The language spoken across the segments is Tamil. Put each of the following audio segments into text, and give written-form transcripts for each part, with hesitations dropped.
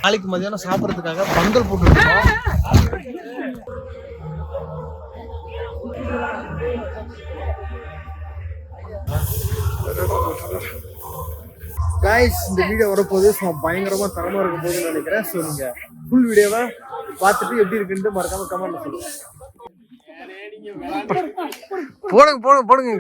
நாளைக்கு மதியானம் சாப்பிட்றதுக்காக பந்தல் போட்டுருக்கோம். गाइस இந்த வீடியோ வரப்போகுது. ஸோ பயங்கரமாக தரமாக இருக்க போகுதுன்னு நினைக்கிறேன். ஸோ நீங்கள் ஃபுல் வீடியோவை பார்த்துட்டு எப்படி இருக்குன்ட்டு மறக்காம கமெண்ட்ல சொல்லுங்க. போடுங்க போடுங்க போடுங்க.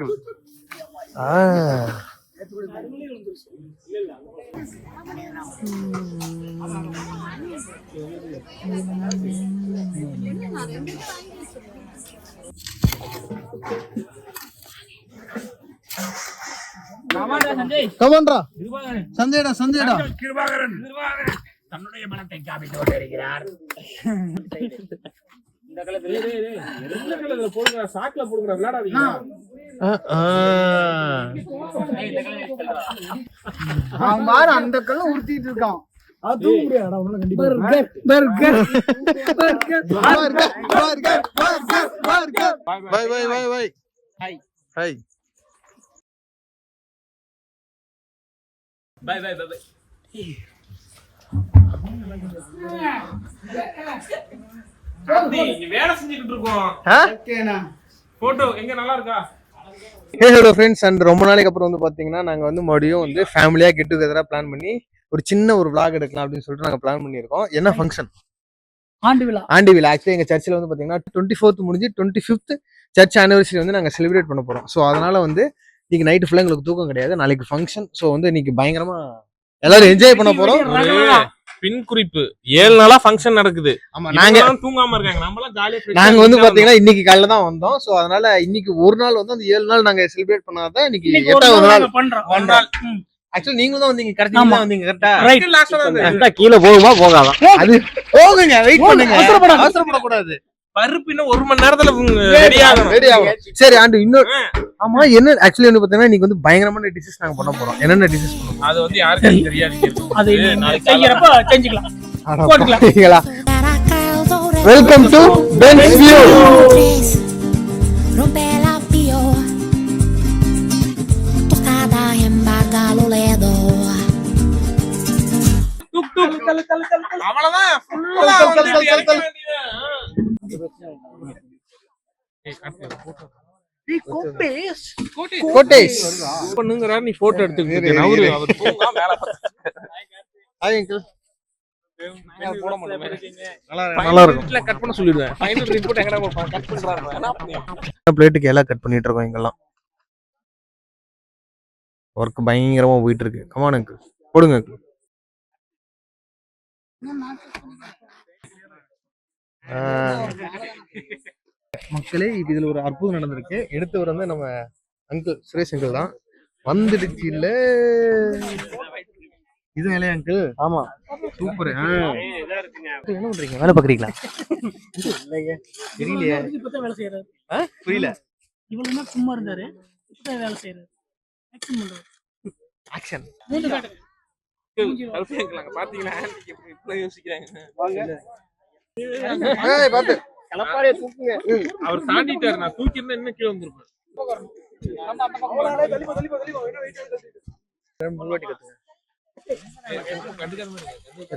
கமான்டா சஞ்சய்டா சஞ்சய்டா தன்னுடைய மனத்தை காமித்து கொண்டிருக்கிறார். இந்த கலத்துல போடுங்க, சாக்குல போடுங்க, விளையாடாதீங்க. அந்த கல்ல உறுத்திட்டு இருக்கான். Bye bye bye bye. வேலை செஞ்சுக்கிட்டு இருக்கோம். போட்டோ எங்க நல்லா இருக்கா? ஹலோ ஃப்ரெண்ட்ஸ், அண்ட் ரொம்ப நாளைக்கு அப்புறம் வந்து பாத்தீங்கன்னா நாங்க வந்து மறுபடியும் வந்து ஃபேமிலியா கெட் டுகெதரா பிளான் பண்ணி ஒரு சின்ன ஒரு vlog எடுக்கலாம் அப்படின்னு சொல்லிட்டு நாங்க பிளான் பண்ணியிருக்கோம். என்ன ஃபங்க்ஷன்? ஆண்டு விழா. ஆக்சுவலி எங்க சர்ச்சில் வந்து பாத்தீங்கன்னா 24th முடிஞ்சு 25th சர்ச் ஆனிவர்சரி வந்து நாங்க செலிப்ரேட் பண்ண போறோம். ஸோ அதனால வந்து இன்னைக்கு நைட்டு ஃபுல்லா எங்களுக்கு தூக்கம் கிடையாது. நாளைக்கு ஃபங்க்ஷன். ஸோ வந்து இன்னைக்கு பயங்கரமா எல்லாரும் என்ஜாய் பண்ண போறோம். பின் குறிப்பு 7 நாளா ஃபங்க்ஷன் நடக்குது. நாங்க தூங்காம இருக்காங்க. நம்மள ஜாலியா நாங்க வந்து பாத்தீங்கன்னா இன்னைக்கு காலையில தான் வந்தோம். சோ அதனால இன்னைக்கு ஒரு நாள் வந்து அந்த 7 நாள் நாங்க செலிப்ரேட் பண்ணாதான் இன்னைக்கு 8வது நாள் பண்றோம். ஆக்சுவலி நீங்களும் தான் வந்தீங்க, கரெக்ட்டா தான் வந்தீங்க. கரெக்ட்டா ரைட். லாஸ்டா கீழ போகுமா போகாதா? அது போகுங்க, வெயிட் பண்ணுங்க, அவசரப்படக்கூடாது. பருப்பு இன்னும் 1 மணி நேரத்துல ரெடி ஆகும். சரி ஆண்டு இன்னொரு ஆமா என்ன ஆக்சுவலி வந்து பாத்தீங்கன்னா இன்னைக்கு வந்து பயங்கரமான டிஷஸ் நாங்க பண்ண போறோம். என்னென்ன டிஷஸ் பண்ணுவோம் அது வந்து யாருக்கும் தெரியாது. அது செய்யறப்ப செஞ்சுக்கலாம். Welcome to Benz view. அவ்வளவுதான். கோட்டேஸ் பண்ணுங்கறார். நீ போட்டோ எடுத்துக்கிட்டு அவரு அவர் தூங்கா மேல போட மாட்டேன். நல்லா இருக்கும். கட் பண்ண சொல்லிடுவேன். ஃபைனல் ரிப்போர்ட் எங்கடா போறோம்? கட் பண்றாங்க. என்ன பண்ணீங்க? பிளேட்டுக்கு எல்லாம் கட் பண்ணிட்டு இருக்கோம். இங்கெல்லாம் ஒர்க் பயங்கரமா போயிட்டு இருக்கு. கமான் அங்கிள் போடுங்க. மக்களே இதுல ஒரு அற்புதம் நடந்திருக்கு. எடுத்தவர் வந்து நம்ம அங்கிள் சுரேஷ் அங்கிள் தான். வந்துடுச்சு இல்ல இது வேலையா அங்கிள்? ஆமா சூப்பர். என்ன பண்றீங்க? வேலை பாக்குறீங்களா? தெரியலையே. வேலை செய்யறாரு. புரியல. இவ்வளவு நாள் சும்மா இருந்தாரு, இப்ப வேலை செய்யறாரு. ஆக்ஷன். பாத்தீங்களா எப்படி யோசிக்கிறாங்க? அவர் தாண்டிட்டாரு. நான் தூக்கி இருந்தா என்ன கீழே வந்திருப்பேன்.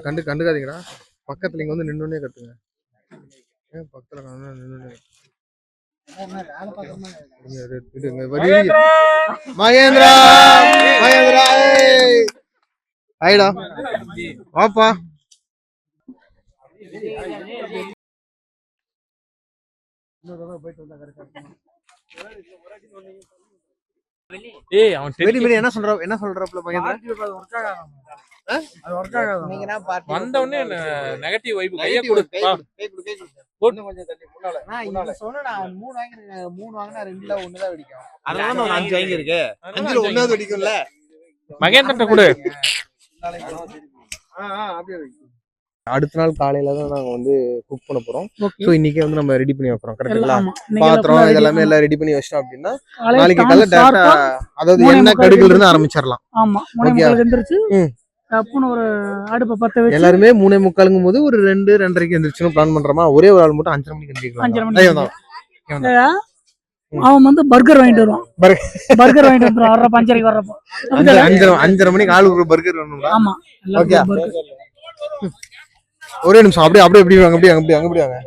கண்டுக்காதீங்கடா. பக்கத்துல இங்க வந்து நின்னுனே கட்டுங்க. பக்கத்துல நின்னுனே மகேந்திரா மகேந்திரா ஐடா வாப்பா. போயிட்டு வந்தா கரெக்டா ஏய் அவன் வெரி என்ன சொல்றப்பல பையன் வந்த உடனே நெகட்டிவ் வைப் கைய கொடு மகேந்திரன் கொடு. அடுத்த நாள் காலையில தான் நாங்க வந்து குக் பண்ண போறோம். சோ இன்னைக்கே வந்து நம்ம ரெடி பண்ணி வைக்கிறோம். கரெக்ட்டுங்களா? பாத்திரம் இதெல்லாம் எல்லாம் ரெடி பண்ணி வச்சிட்டோம் அப்படின்னா நாளைக்கு காலைல டேரக்டா அதாவது எண்ணெய் கடுகுல இருந்து ஆரம்பிச்சிரலாம். ஆமா 3:45 எந்திரிச்சு அப்போ ஒரு அடுப்பை பத்த வச்சு எல்லாருமே 3:45ங்கும் போது ஒரு 2:30க்கு எந்திரிச்சுன்னு பிளான் பண்றோமா. ஒரே ஒரு ஆள் மட்டும் 5:30 மணிக்கு எந்திரிக்கலாம். அவன் வந்து பர்கர் வாங்கிட்டு வருவான். பர்கர் வாங்கிட்டு வந்துரும் வர்றப்ப 5:30 வர்றப்போ 5:30 மணிக்கு ஆளு ஒரு பர்கர் வேணும்டா. ஆமா ஓகே. ஒரே நிமிஷம் அப்படியே எப்படி வாங்க அப்படி வாங்க.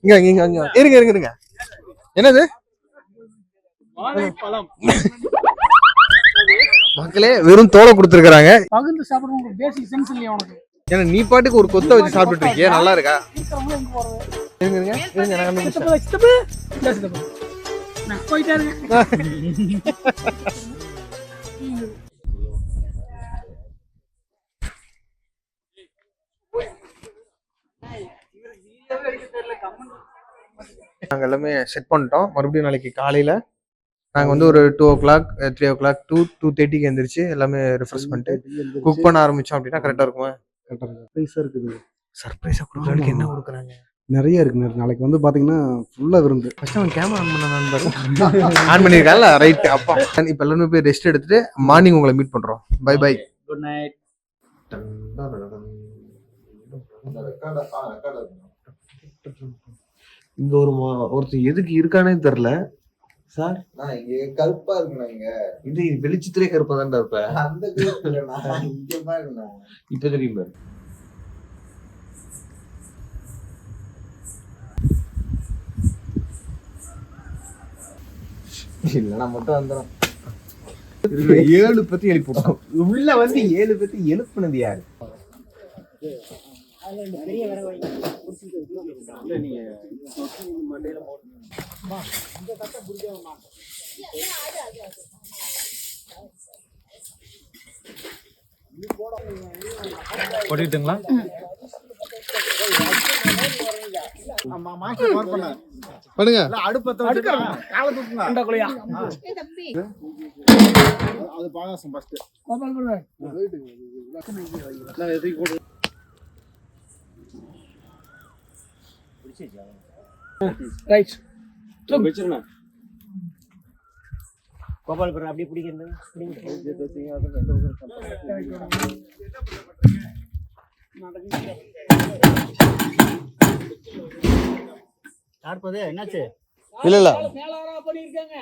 இங்க இருங்க. என்னது மக்களே வெறும் தோலை கொடுத்துருக்காங்க. பகிர்ந்து சாப்பிடுறது பேசிக் சென்ஸ் இல்லையா உனக்கு? ஏன்னா நீ பாட்டுக்கு ஒரு கொத்த வச்சு சாப்பிட்டு இருக்கியே, நல்லா இருக்கா? போயிட்டே நாங்க எல்லாமே செட் பண்ணிட்டோம். மறுபடியும் நாளைக்கு காலையில நாங்க வந்து ஒரு 2 o'clock 3 o'clock 2:30க்கு எந்திரிச்சு எல்லாமே ரெஃப்ரெஷ் பண்ணிட்டு குக் பண்ண ஆரம்பிச்சோம் அப்படின்னா கரெக்டா இருக்குமா? சர்ப்ரைஸா கொடுக்கறதுக்கு என்ன கொடுக்குறாங்க? நிறைய இருக்கு. நாளைக்கு வந்து பாத்தீங்கன்னா ஃபுல்லா விருந்து. ஃபர்ஸ்ட் அவன் கேமரா ஆன் பண்ணிருக்கான்ல, ரைட். அப்பா இப்ப எல்லாருமே போய் ரெஸ்ட் எடுத்துட்டு மார்னிங் உங்களை மீட் பண்றோம். Bye bye, good night. இங்க ஒருத்தர் எதுக்கு இருக்கானே தெரியல சார். நான் இங்க கருப்பா இருக்கணும். இங்க இது வெளிச்சத்திலே கருப்பா தான் இருப்ப. அந்த கருப்புல நான் இங்க பாருங்க. இப்ப தெரியுமா? இல்ல நான் மட்டும் வந்துடும். 7 பத்தி எழுப்பிட்டோம். உள்ள வந்து 7 பத்தி எழுப்புனது யாரு? போட்டுட்டுங்களா? பண்ணுங்க. அடுப்பத்த காலை தூக்குங்க. அது பாயாசம் ஃபர்ஸ்ட். ரைட். கோபால் பண்ண அப்படியே பிடிக்கிறது. என்னாச்சு? இல்ல பண்ணிருக்காங்க.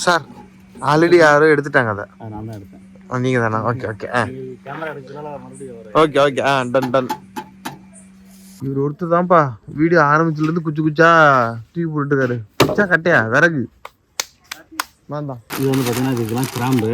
சார் ஆல்ரெடி யாரோ எடுத்துட்டாங்க அதை. நான் தான் எடுத்தேன். நீங்க தானா? ஓகே கேமரா எடுக்கிறதுனால மறுபடியும் ஓகே டன். இவர் ஒருத்தர் தான்ப்பா வீடியோ ஆரம்பிச்சுல இருந்து குச்சா தூக்கி போட்டுருக்காரு. குச்சா கட்டையா விறகு தான். இது வந்து பார்த்தீங்கன்னா இதுக்கெல்லாம் கிராம்பு.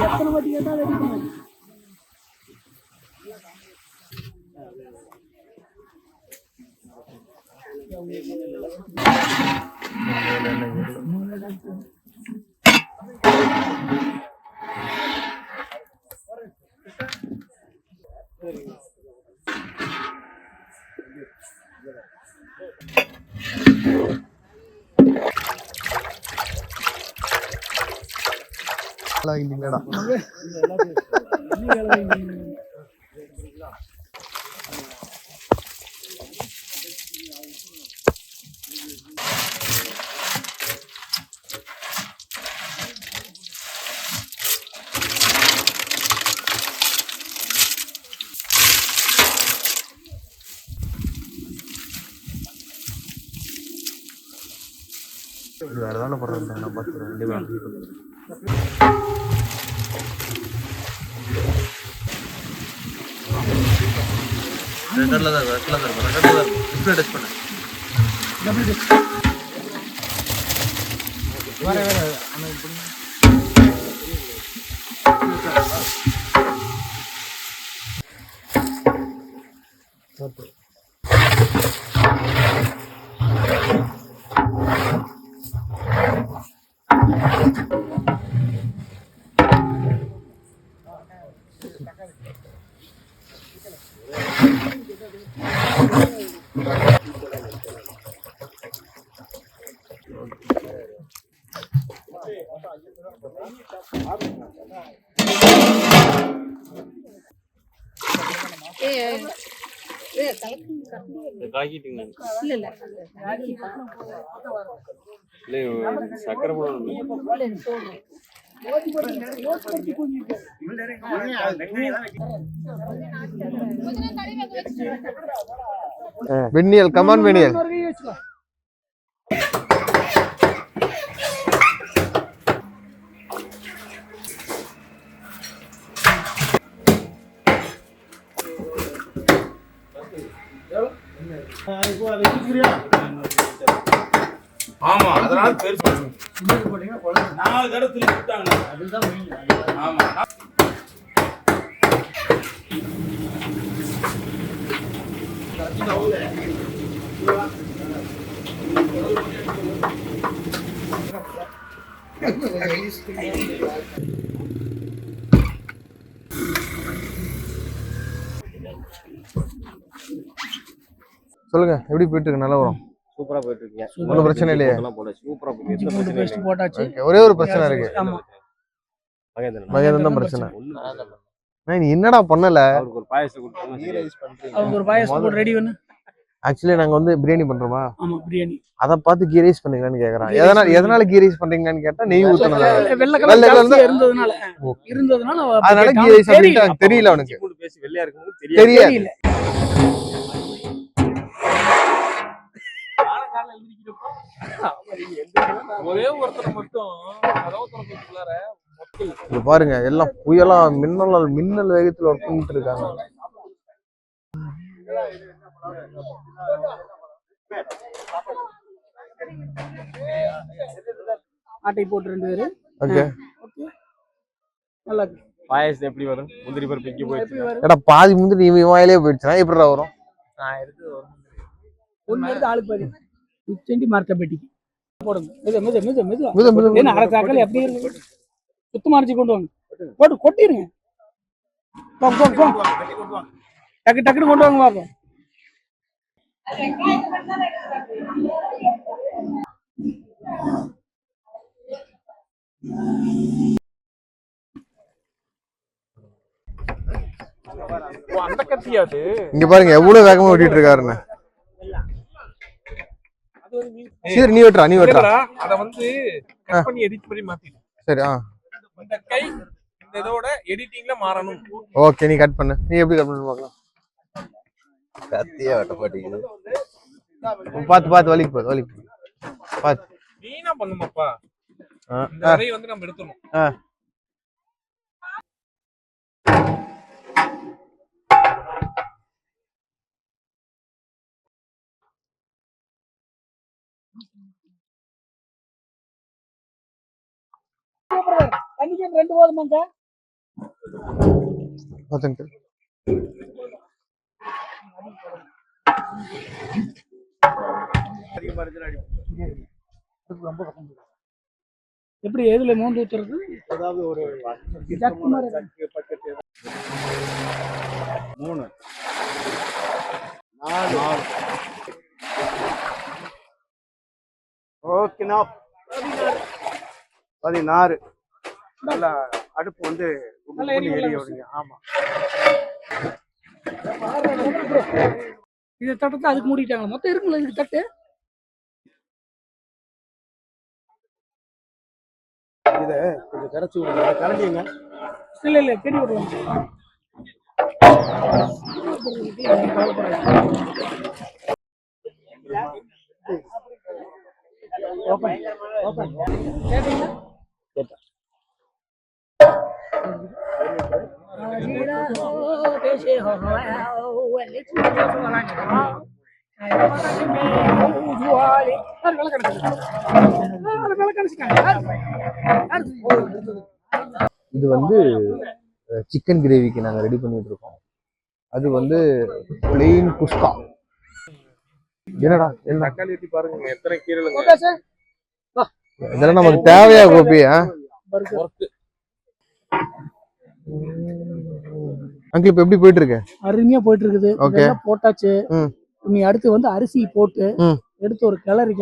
எத்தனை வாட்டி கேட்டாலும் அடிக்கணும். வேற ஏதாவது பண்றேன் நான் பார்த்துக்கிறேன் கண்டிப்பா. ரெக்கார்ட்ல தான் இருக்கும். டிஸ்பிளே டச் பண்ணு. சக்கரை போடணும். வெண்ணியல் கமான் வெண்ணியல். ஆமா அதனால பெருசு 4 தடவை திருப்பி விட்டாங்க. அதுதான் ஆமா சொல்லுங்க எப்படி போயிட்டு இருக்கு? நல்லா வரும். சூப்பரா போயிட்டு இருக்கீங்க. ஒன்றும் பிரச்சனை இல்லையே. சூப்பரா இஞ்சி பூண்டு பேஸ்ட் போட்டாச்சு. Okay, ஒரே ஒரு பிரச்சனை இருக்கு. ஆமா மகேந்திரன் தான் பிரச்சனை. நீ என்னடா பண்ணல? அவருக்கு ஒரு பாயாசம் கொடுத்து அவங்க ஒரு பாயாசம் போட்டு ரெடி பண்ணு. ஆக்சுவலி நாங்க வந்து பிரியாணி பண்றோமா, ஆமா பிரியாணி அத பார்த்து கீ ரைஸ் பண்ணீங்களான்னு கேக்குறான். எதனால கீ ரைஸ் பண்றீங்கன்னு கேட்டா நெய் ஊத்துனதா. வெள்ளை கலர் ஜாஸ்தியா இருந்ததுனால அதனால கீ ரைஸ் அப்படின்ட்டு தெரியல அவனுக்கு. பேசி வெள்ளையா இருக்கும்போது தெரியல. ஒரே ஒருத்தர் மட்டும் இது பாருங்க எல்லாம் புயலா மின்னல் வேகத்துல ஒர்க் பண்ணிட்டு இருக்காங்க. ஆட்டை போட்டு 2 பேரு. ஓகே நல்லா பாயாசம் எப்படி வரும்? முந்திரி பருப்பு இங்க போயிடுச்சு. எடா பாதி முந்திரி இவன் வாயிலே போயிடுச்சுனா எப்படிடா வரும்? நான் எடுத்து ஒண்ணு எடுத்து ஆளுக்கு பாதி செண்டி மார்க்க பெட்டிக்கு போடுங்க. மெது மெது. என்ன அரை சாக்கல் எப்படி இருக்கு? சுத்தமா அரைச்சு கொண்டு வாங்க. போட்டு கொட்டிருங்க. போ டக்குன்னு கொண்டு வாங்க பாப்போம். அந்த கத்தியாது. இங்க பாருங்க எவ்வளவு வேகமா ஓட்டிட்டு இருக்காருன்னு. சரி நீ வெட்றா. அத வந்து கட் பண்ணி எடிட் பண்ணி மாத்திடு. சரி இந்த கை இந்த இதோட எடிட்டிங்ல மாறணும். ஓகே நீ கட் பண்ணு. நீ எப்படி கட் பண்ணு பார்க்கலாம். கத்தியா வெட்ட மாட்டேங்குது. பாத்து வலிக்கு பாத்து. நீனா பண்ணுமாப்பா. இந்த அறை வந்து நம்ம எடுத்துறோம். தண்ணிக்கு 2 போதுமாங்க. பாத்துங்க. எப்படி எதுல மோந்து ஊத்துறது? ஏதாவது ஒரு ஜக்கு மாதிரி 3 4 ஓகேனா 16 நல்லா அடுப்பு வந்து எரிய விடுங்க. ஆமா இது தட்டத்தை அதுக்கு மூடிட்டாங்க. மொத்தம் இருக்குல்ல இதுக்கு தட்டு. இதை கொஞ்சம் கரைச்சி விடுங்க. கரண்டிங்க இல்ல கட்டி விடுவாங்க. இது வந்து சிக்கன் கிரேவிக்கு நாங்க ரெடி பண்ணிட்டு இருக்கோம். அது வந்து பிளெயின் குஸ்கா. என்னடா என்ன தக்காளி ஊத்தி பாருங்க எத்தனை கீரை இதெல்லாம் நமக்கு தேவையா கோபி? அங்கிள் இப்ப எப்படி போயிட்டு இருக்கு? அருமையா போயிட்டு இருக்குது. போட்டாச்சு. நீ அடுத்து வந்து அரிசி போட்டு எடுத்து ஒரு கிளறி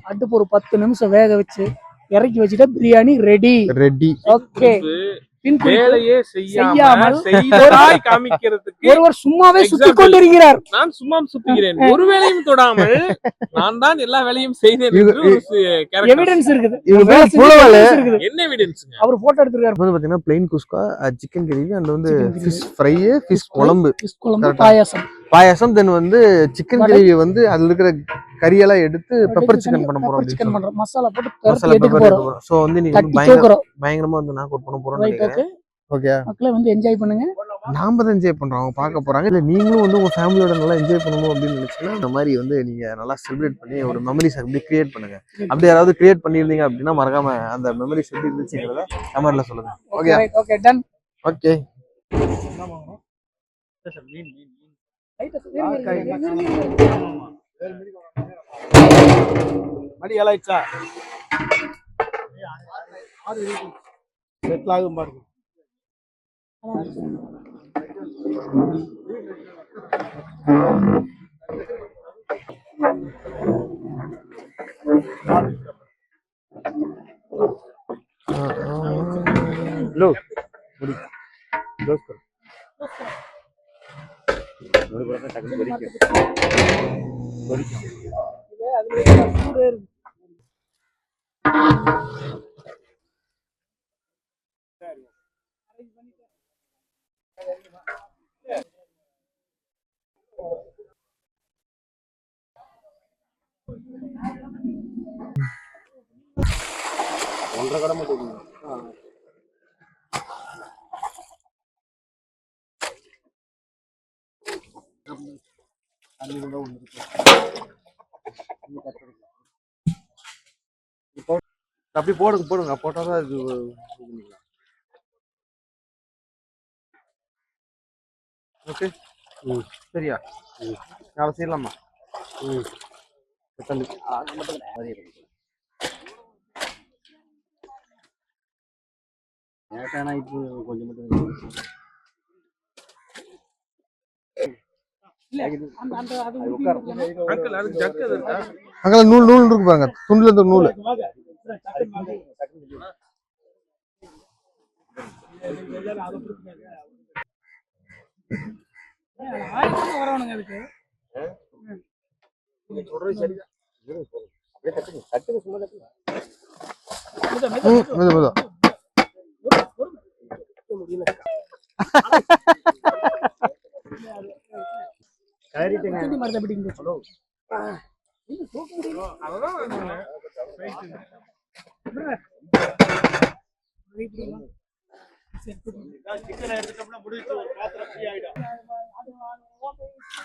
அடுப்பு ஒரு 10 நிமிஷம் வேக வச்சு இறக்கி வச்சுட்டா பிரியாணி ரெடி. ஓகே. வேலையே செய்யாமல் செய்ததாய் காமிக்கிறதுக்கு ஒருவர் சும்மாவே சுத்தி கொண்டிருக்கிறார். நான் சும்மா சுத்துகிறேன், ஒரு வேலையும் தொடாமல் நான் தான் எல்லா வேலையும் செய்தேன் என்று ஒரு எவிடன்ஸ் இருக்குது. என்ன எவிடன்ஸ்ங்க? அவர் போட்டோ எடுத்துருக்காரு. வந்து பாத்தீங்கன்னா plain kuska, chicken gravy and வந்து ஃபிஷ் ஃப்ரை, ஃபிஷ் குழம்பு, பாயாசம். தென் வந்து சிக்கன் கிரேவி வந்து அதுல இருக்கிற கறியெல்லாம் எடுத்து பெப்பர் சிக்கன் பண்ண போறோம். சிக்கன் பண்றோம். மசாலா பெப்பர் எடுக்க போறோம். சோ வந்து நீங்க பயங்கரமா வந்து நாக் அவுட் பண்ண போறோம். ஓகே, மக்களே வந்து என்ஜாய் பண்ணுங்க. நாம தான் என்ஜாய் பண்றோம், அவங்க பார்க்க போறாங்க. இல்ல நீங்களும் வந்து உங்க ஃபேமிலியோட நல்லா என்ஜாய் பண்ணணும் அப்படின்னு நினைச்சீங்கன்னா இந்த மாதிரி வந்து நீங்க நல்லா செலிப்ரேட் பண்ணி ஒரு மெமரிஸ் அப்படி கிரியேட் பண்ணுங்க. அப்படி யாராவது கிரியேட் பண்ணியிருந்தீங்க அப்படின்னா மறக்காம அந்த மெமரிஸ் எப்படி இருந்துச்சுங்கிறத கமெண்ட்ல சொல்லுங்க. Okay okay done. ஓகே மணி ஏழாயிடுச்சா? செட்டில் ஆகும் பாருங்க. लो बड़ी दोस्त बड़ी बड़ा टक बड़ी ஒன்றரை கடை மட்டும் அப்படி போடுங்க போட்டாதான் இது ஓகே. சரியா நாளை செய்யலாமா? ஏட்டானா இப்போ கொஞ்சம் மட்டும் அங்க நூல் இருக்கு பாருங்க, துண்டுல இருந்து நூல்.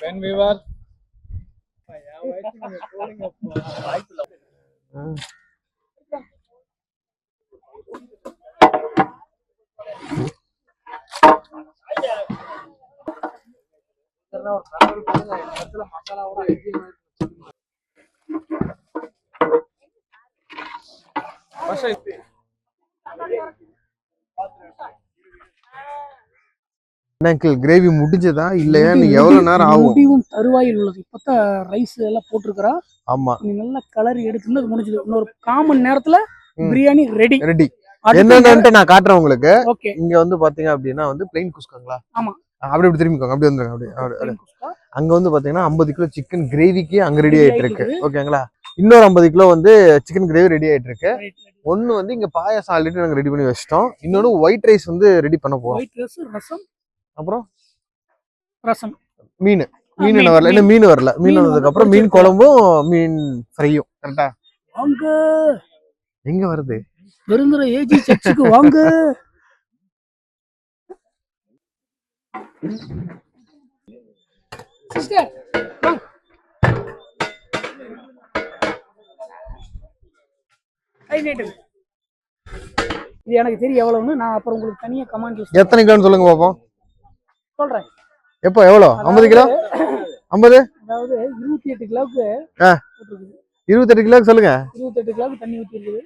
When we were கிரேவி முடிஞ்சதா இல்லையா? நீ எவ்வளவு நேரம் ஆகும்? முடிவும் தருவாயில் உள்ளது. இப்பதான் ரைஸ் எல்லாம் போட்டிருக்கிறா. ஆமா, நீ நல்லா கலரி எடுத்து முடிஞ்சது. இன்னொரு 1/4 மணி நேரத்துல பிரியாணி ரெடி. என்னன்னு நான் காட்டுறேன் உங்களுக்கு. இங்க வந்து பாத்தீங்க அப்படின்னா வந்து பிளெயின் குஸ்காங்களா? ஆமா, அப்படி திரும்பிக்கோங்க, அப்படி வந்துருங்க. அப்படி அங்க வந்து பாத்தீங்கன்னா 50 கிலோ சிக்கன் கிரேவிக்கு அங்க ரெடி ஆயிட்டு இருக்கு. ஓகேங்களா? இன்னொரு 50 கிலோ வந்து சிக்கன் கிரேவி ரெடி ஆயிட்டு இருக்கு. ஒண்ணு வந்து இங்க பாயாசம் ஆல்ரெடி நாங்க ரெடி பண்ணி வச்சிட்டோம். இன்னொன்னு ஒயிட் ரைஸ் வந்து ரெடி பண்ண போறோம். ரசம், அப்புறம் ரசம், மீன் வரல. இன்னும் மீன் வரல. மீன் வந்ததுக்கு அப்புறம் மீன் குழம்பும் மீன் ஃப்ரையும். கரெக்டா? வாங்க எங்க வருது? பெருந்துறை ஏஜி சர்ச்சுக்கு வாங்க. சிஸ்டர் இது எனக்கு தெரியும் எவ்வளவுன்னு. நான் அப்புறம் உங்களுக்கு தனியா கமெண்ட்ல எத்தனை கிலோன்னு சொல்லுங்க பாப்போம். சொல்றேன். எப்போ எவ்வளோ? 50 கிலோ? 50? அதாவது 28 கிலோவுக்கு 28 கிலோக்கு சொல்லுங்க. 28 கிலோவுக்கு தண்ணி ஊத்தி இருக்குது,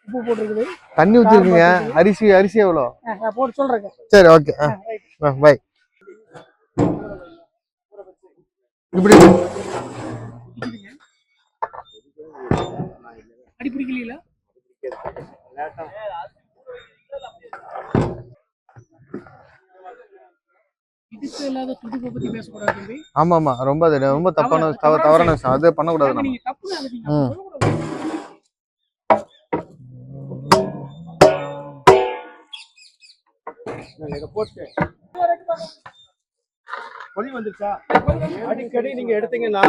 உப்பு போட்டுருக்குது, தண்ணி ஊத்திருக்கீங்க. அரிசி எவ்வளோ போட்டு சொல்றேன். சரி ஓகே பை. இப்படி அடி பிடிக்கல. இதுக்கு இல்லாத துடுப்பை பத்தி பேசக்கூடாது தம்பி. ஆமா ரொம்ப தப்பான தவறான விஷயம். அது பண்ணக்கூடாது நம்ம. நீங்க தப்பு சொல்லக்கூடாது. கொதி வந்துருச்சா? அடிக்கடி நீங்க எடுத்தீங்கன்னா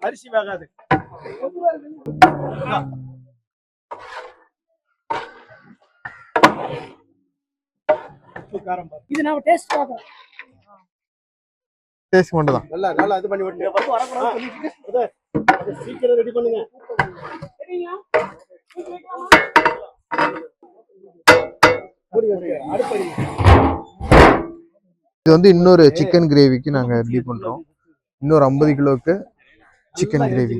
அரிசி வேகாது. இது நாம டேஸ்ட் பார்ப்போம். டேஸ்ட் மட்டும் தான். நல்லா இது பண்ணி விட்டு சீக்கிரம் ரெடி பண்ணுங்க. இது வந்து இன்னொரு சிக்கன் கிரேவிக்கு நாங்க ரெடி பண்றோம். இன்னொரு 50 கிலோக்கு சிக்கன் கிரேவி.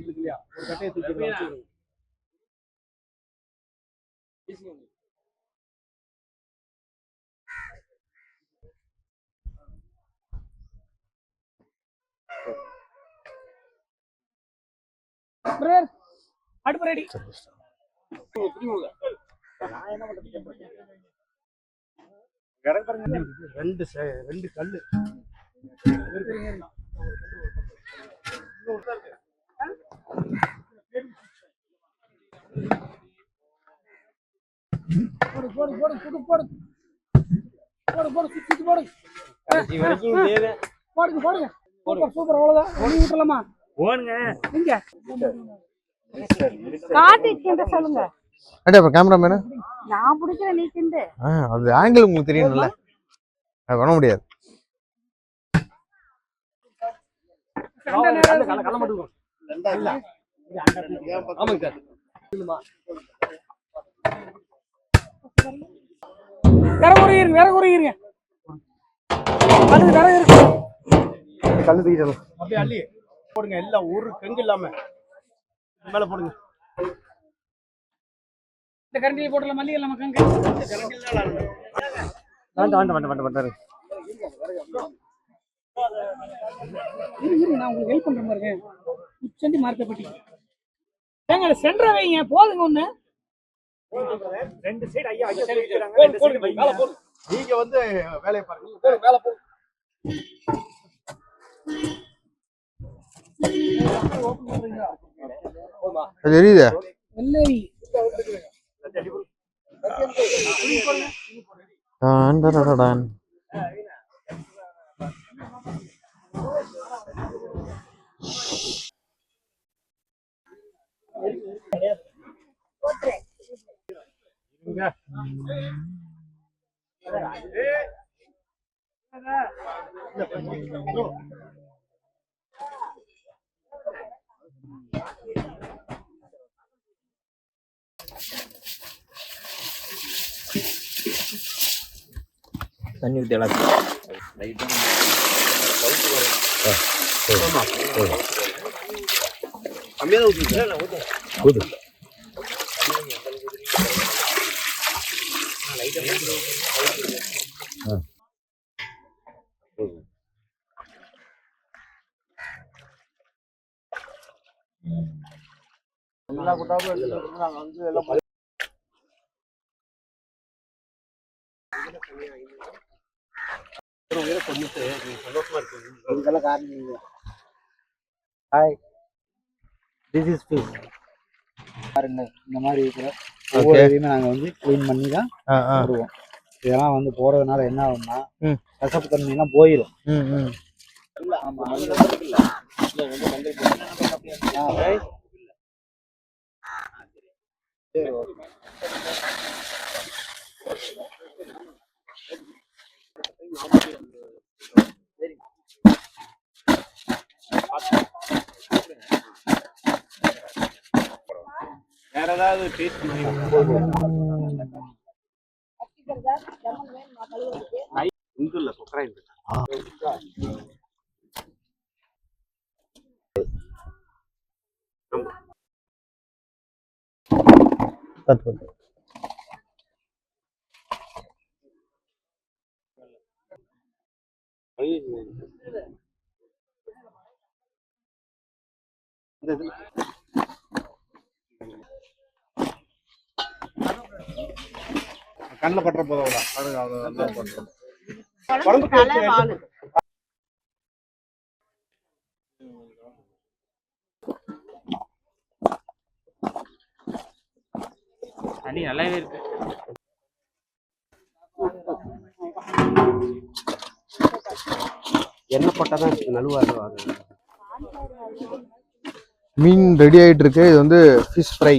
அடுப்பு ரெடி. ரெண்டு கல்லு சூப்பர். அவ்வளவுதான். ஊட்டலாமா? சொல்லுங்க. கேமராமேன் நான் பிடிக்கிறேன். நீ திண்டு. அது ஆங்கிள் உங்களுக்கு தெரியணும்ல. அது பண்ண முடியாது. வேற குறையிருங்க. கல்லு தூக்கிடலாம். அப்படியே அள்ளி போடுங்க. எல்லாம் ஒரு கங்கு இல்லாம மேல போடுங்க. இந்த கரண்டில போடலாம். மல்லி இல்லாம கங்கு. நான் உங்களுக்கு ஹெல்ப் பண்ற மாதிரி இருக்கேன். செண்டி மார்க்கப்பட்டி ஏங்க சென்டரா வைங்க. போதுங்க. ஒண்ணு ரெண்டு சைடு ஐயா நீங்க வந்து வேலையை பாருங்க. மேல போ. தெரியுது. தண்ணி ஊற்றி எல்லாம் கம்மியாக ஊற்று. எல்லா குட்டாவும் எடுத்துட்டு நாங்க வந்து எல்லாம் ஹாய், திஸ் இஸ் ஃபிஷ். பாருங்க, இந்த மாதிரி இருக்கிற ஒவ்வொரு இதையுமே நாங்கள் வந்து க்ளீன் பண்ணி தான் போடுவோம். இதெல்லாம் வந்து போடுறதுனால என்ன ஆகும்னா கசப்பு தண்ணியெல்லாம் போயிடும். வேற ஏதாவது டேஸ்ட் இந்துல கொக்கரை கண்ணில் பட்டுற போதும் குழம்பு தலை வாழு தண்ணி நல்லாவே இருக்கு. எண்ணெய் போட்டாதான் நலுவாக மீன் ரெடி ஆயிட்டு இருக்கு. இது வந்து ஃபிஷ் ஃப்ரை.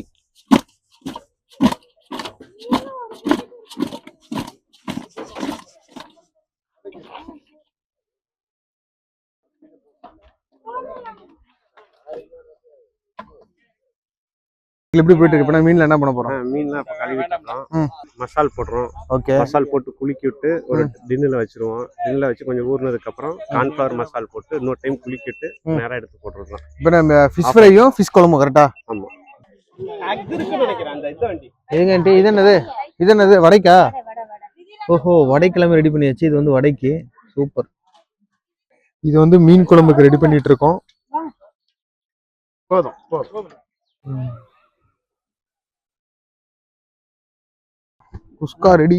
எப்படி போயிட்டு இருக்கு? மீன்ல என்ன பண்ண போறோம்? மீன்லாம் இப்போ கழுவிட்டுறோம். மசால் போடுறோம். ஓகே. மசால் போட்டு குலுக்கி விட்டு ஒரு டின்னில் வச்சிருவோம். டின்னில் வச்சு கொஞ்சம் ஊறினதுக்கு அப்புறம் கார்ன்ஃபிளவர் மசால் போட்டு இன்னொரு டைம் குலுக்கி விட்டு நேரம் எடுத்து போட்டுருக்கோம். இப்போ நம்ம ஃபிஷ் ஃப்ரையும் ஃபிஷ் குழம்பு கரெக்டா? ஆமா. ஏங்க ஆண்டி, இது என்னது? இது என்னது? வடைக்கா? ஓஹோ, வடைக்கிழமை ரெடி பண்ணியாச்சு. இது வந்து வடைக்கு. சூப்பர். இது வந்து மீன் குழம்புக்கு ரெடி பண்ணிட்டு இருக்கோம். போதும். குஸ்கா ரெடி.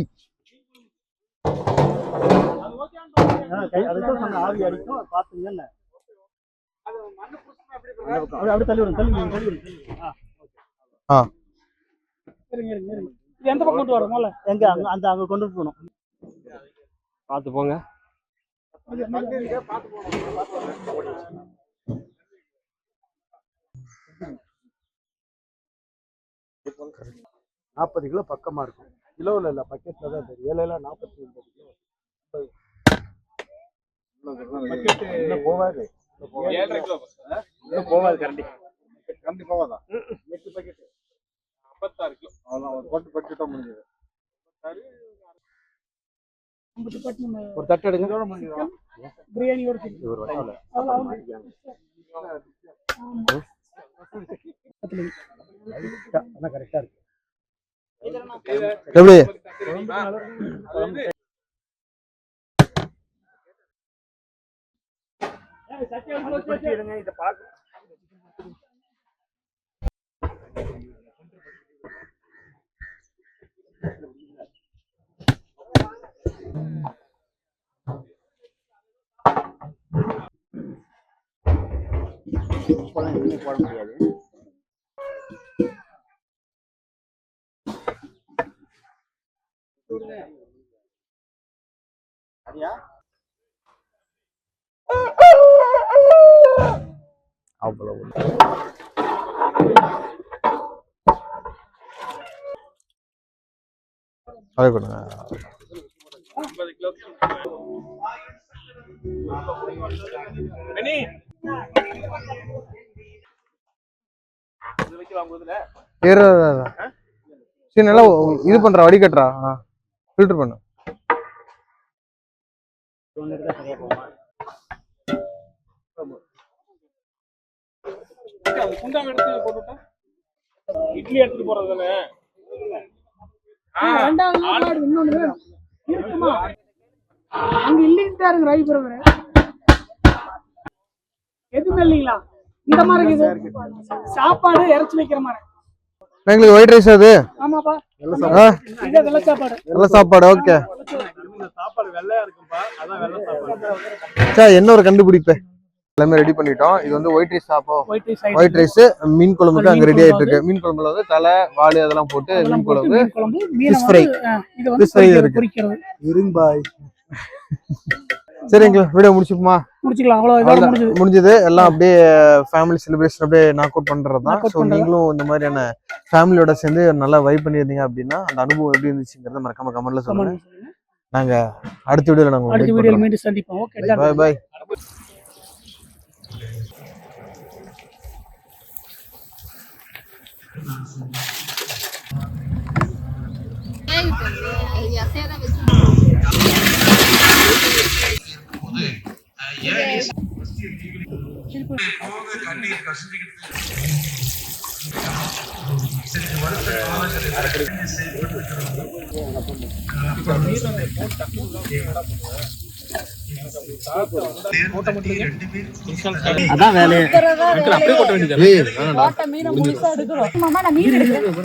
ஆவி அடிக்கும் பாத்துங்க. அப்படி தள்ளி விடுங்க. எந்த பக்கம் கொண்டு வரோம்? எங்க அங்க கொண்டு போகணும். பார்த்து போங்க. $40 கிலோ பக்கமா இருக்கும். கிலோவில் இல்லை, பக்கெட்ல தான் தெரியும். 7 49 கிலோ. போவாது. 7.5 கிலோ போவாது. கரண்டி போவாதா? 8 பக்கெட் 56 கிலோ. அவ்வளோ ஒரு போட்டு பக்கெட்டா முடிஞ்சது. ஒரு தட்டு எடுங்க. பிரியாணியோட கரெக்டா இருக்கு. எப்படி? இதை பார்க்க போட முடியாது. அவ்வளவு அதை கொடுங்க. 50 கிலோ. பெனி இது வைக்கலாம் போதுல. சரி, நல்லா இது பண்றா, வடிகட்டுறா, ஃபில்டர் பண்ணு. குண்டாம எடுத்து போட்டுட்டா இட்லி எடுத்துட்டு போறது தானே. இன்னொன்னு இருக்குமா? அங்க இல்லைன்ட்டாருங்க ராய் பிரதர். எதுவுமே இல்லைங்களா? இந்த மாதிரி இருக்குது சாப்பாடு இறச்சி வைக்கிற மாதிரி. எங்களுக்கு ஒயிட் ரைஸ் அது. ஆமாப்பா, இது வெள்ளை சாப்பாடு. வெள்ளை சாப்பாடு. ஓகே. சாப்பாடு வெள்ளையா இருக்கும்பா, அதான் வெள்ளை சாப்பாடு. சார், என்ன ஒரு கண்டுபிடிப்பு. எல்லாமே ரெடி பண்ணிட்டோம். இது வந்து ஒயிட் ரைஸ் சாப்போ. ஒயிட் ரைஸ் மீன் குழம்புக்கு அங்க ரெடி ஆயிட்டு இருக்கு. மீன் குழம்புல வந்து தலை வாழை அதெல்லாம் போட்டு மீன் குழம்பு. Fish fry. ஃபிஷ் ஃப்ரை இருக்கு. இருங்க பாய். சரிங்க, வீடியோ முடிச்சுப்போமா? முடிச்சுக்கலாம். அவ்வளோ இதோட முடிஞ்சது. முடிஞ்சது எல்லாம் அப்படியே ஃபேமிலி செலிப்ரேஷன் அப்படியே நாக் அவுட் பண்றது தான். Knock out ஸோ பண்றது. நீங்களும் இந்த மாதிரியான ஃபேமிலியோட சேர்ந்து நல்லா வைப் பண்ணியிருந்தீங்க அப்படின்னா அந்த அனுபவம் எப்படி இருந்துச்சுங்கிறத மறக்காம கமெண்ட்ல சொல்லுங்க. நாங்க அடுத்த வீடியோல நாங்க அடுத்த வீடியோல மீண்டும் சந்திப்போம். Okay, bye bye. அதான் வேலையே. அப்படியே போட்ட வேண்டியது. ஏய் வேணாம்டா. மீனை முழுசா எடுக்கிறோம். மாமா நான் மீன் எடுக்கிறேன்.